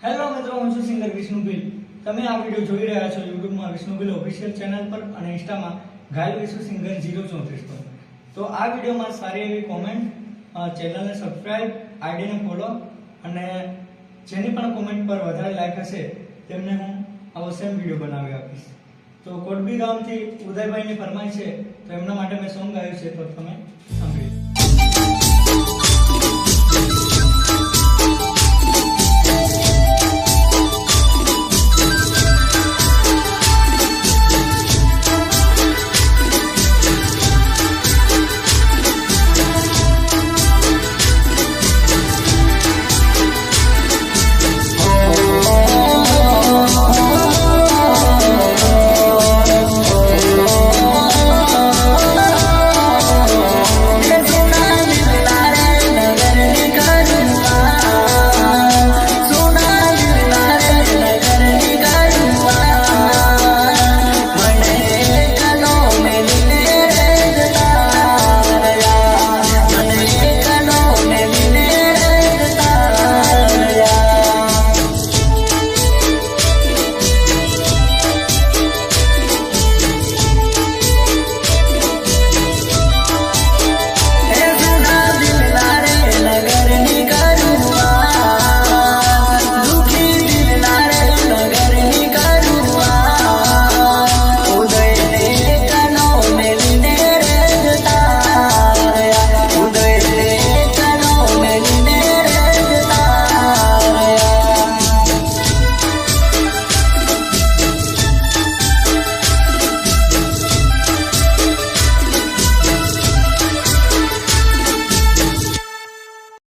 Hello મિત્રો, હું છું સિંગર વિષ્ણુ ભીલ। તમે આ વિડિયો જોઈ રહ્યા છો YouTube માં વિષ્ણુ ભીલ ઓફિશિયલ ચેનલ પર અને Insta માં ઘાયલ વિષ્ણુ સિંગર 034 પર। તો આ વિડિયોમાં સારી એવી કોમેન્ટ, ચેનલને સબસ્ક્રાઇબ, આઈડીને ફોલો અને જેની પણ કોમેન્ટ પર વધારે લાઈક હશે તેમને હું આવો સેમ વિડિયો બનાવી આપીશ। તો કોટબી ગામથી ઉદયભાઈની ફરમાઈશ છે, તો એમના માટે મેં સોંગ ગાયું છે, તો તમે